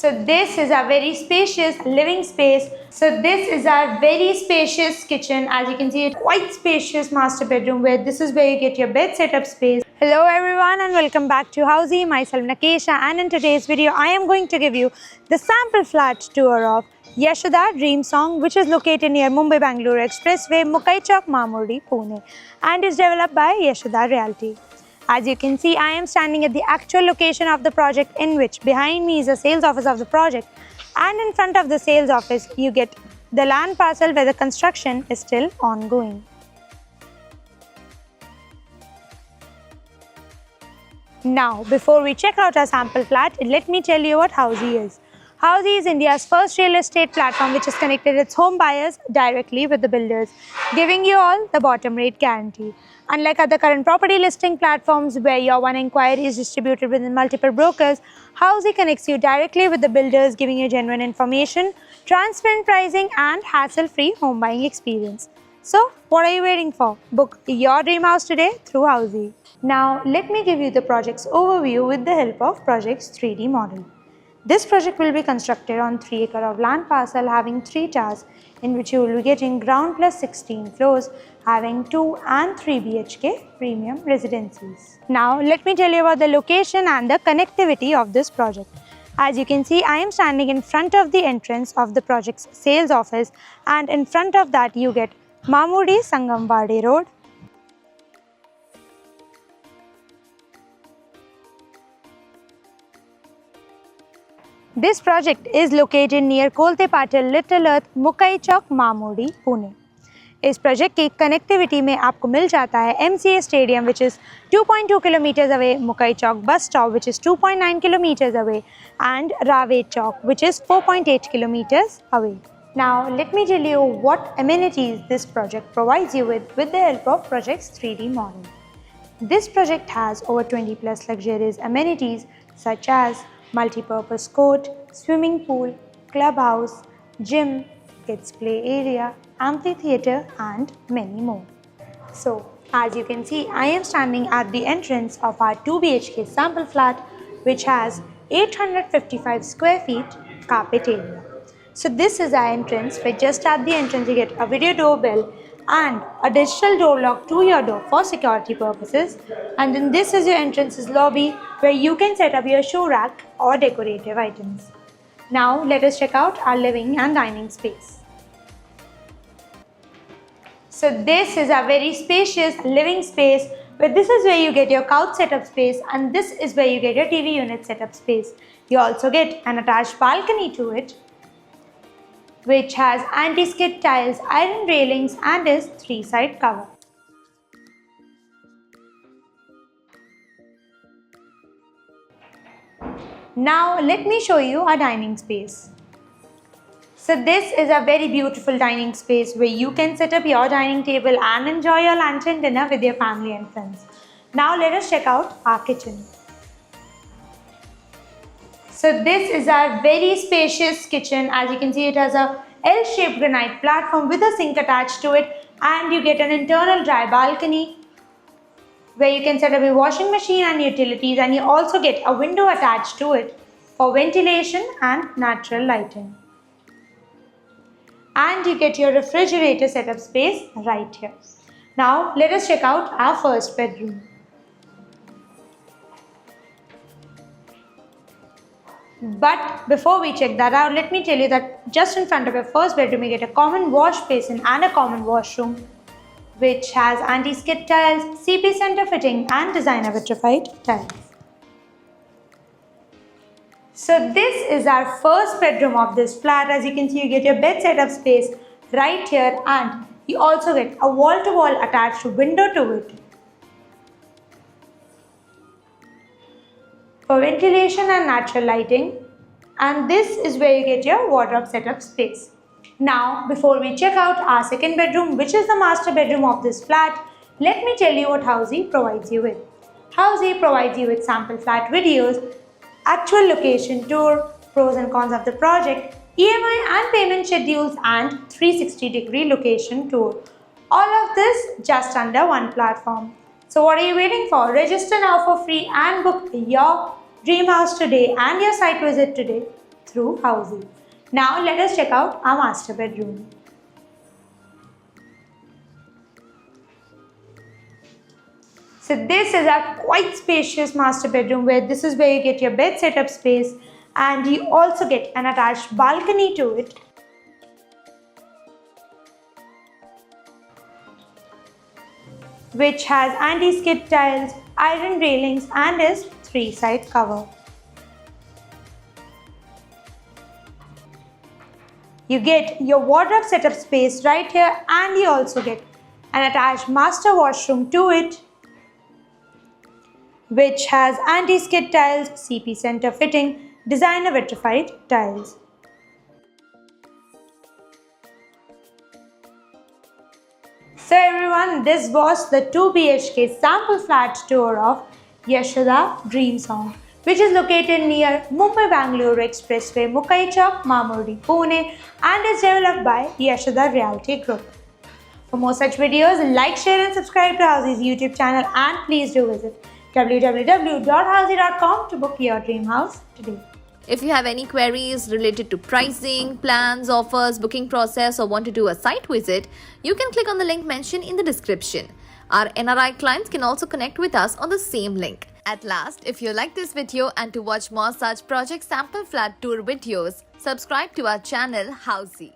So this is our very spacious living space. So this is our very spacious kitchen. As you can see, it's quite spacious master bedroom where this is where you get your bed setup space. Hello everyone and welcome back to Housey. Myself Nakesha, and in today's video I am going to give you the sample flat tour of Yashoda Dream Song, which is located near Mumbai-Bangalore Expressway, Mukaichowk, Mamurdi, Pune, and is developed by Yashoda Realty. As you can see, I am standing at the actual location of the project, in which behind me is the sales office of the project, and in front of the sales office you get the land parcel where the construction is still ongoing. Now, before we check out our sample flat, let me tell you what Housey is. Housey is India's first real estate platform which has connected its home buyers directly with the builders, giving you all the bottom rate guarantee. Unlike other current property listing platforms where your one inquiry is distributed within multiple brokers, Housey connects you directly with the builders, giving you genuine information, transparent pricing and hassle-free home buying experience. So, what are you waiting for? Book your dream house today through Housey. Now, let me give you the project's overview with the help of project's 3D model. This project will be constructed on 3 acres of land parcel having 3 towers, in which you will be getting ground plus 16 floors, having 2 and 3 BHK premium residencies. Now, let me tell you about the location and the connectivity of this project. As you can see, I am standing in front of the entrance of the project's sales office, and in front of that you get Mamurdi Sangamwadi Road, this project is located near Kolte Patil Little Earth, Mukaichowk, Mamurdi, Pune. इस project की connectivity में आपको मिल जाता है MCA Stadium, which is 2.2 kilometers away, Mukaichowk bus stop, which is 2.9 kilometers away, and Rave Chowk, which is 4.8 kilometers away. Now, let me tell you what amenities this project provides you with the help of project's 3D model. This project has over 20 plus luxurious amenities such as multi-purpose court, swimming pool, clubhouse, gym, kids play area, amphitheater and many more. So, as you can see, I am standing at the entrance of our 2 BHK sample flat, which has 855 square feet carpet area. So this is our entrance, where just at the entrance you get a video doorbell and a digital door lock to your door for security purposes, and then this is your entrance's lobby where you can set up your shoe rack or decorative items. Now let us check out our living and dining space. So this is a very spacious living space where this is where you get your couch setup space, and this is where you get your TV unit setup space. You also get an attached balcony to it, which has anti-skid tiles, iron railings and is 3-side cover. Now let me show you our dining space. So this is a very beautiful dining space where you can set up your dining table and enjoy your lunch and dinner with your family and friends. Now let us check out our kitchen. So this is our very spacious kitchen. As you can see, it has a L-shaped granite platform with a sink attached to it, and you get an internal dry balcony where you can set up a washing machine and utilities, and you also get a window attached to it for ventilation and natural lighting. And you get your refrigerator setup space right here. Now let us check out our first bedroom. But before we check that out, let me tell you that just in front of your first bedroom you get a common wash basin and a common washroom, which has anti-skid tiles, CP center fitting and designer vitrified tiles. So this is our first bedroom of this flat. As you can see, you get your bed setup space right here, and you also get a wall-to-wall attached window to it for ventilation and natural lighting, and this is where you get your wardrobe setup space. Now, before we check out our second bedroom, which is the master bedroom of this flat, let me tell you what Housey provides you with. Housey provides you with sample flat videos, actual location tour, pros and cons of the project, EMI and payment schedules, and 360-degree location tour. All of this just under one platform. So what are you waiting for? Register now for free and book your dream house today and your site visit today. through Housey. Now let us check out our master bedroom. So this is a quite spacious master bedroom where this is where you get your bed setup space, and you also get an attached balcony to it. Which has anti-skid tiles, iron railings and is 3-side cover. You get your wardrobe setup space right here, and you also get an attached master washroom to it, which has anti-skid tiles, CP center fitting, designer vitrified tiles. So everyone, this was the 2 BHK sample flat tour of Yashoda Dream Song, which is located near Mumbai-Bangalore Expressway, Mukai Chowk, Mamurdi, Pune, and is developed by Yashoda Realty Group. For more such videos, like, share and subscribe to Housey's YouTube channel, and please do visit www.housey.com to book your dream house today. If you have any queries related to pricing, plans, offers, booking process, or want to do a site visit, you can click on the link mentioned in the description. Our NRI clients can also connect with us on the same link. At last, if you like this video and to watch more such project sample flat tour videos, subscribe to our channel Housey.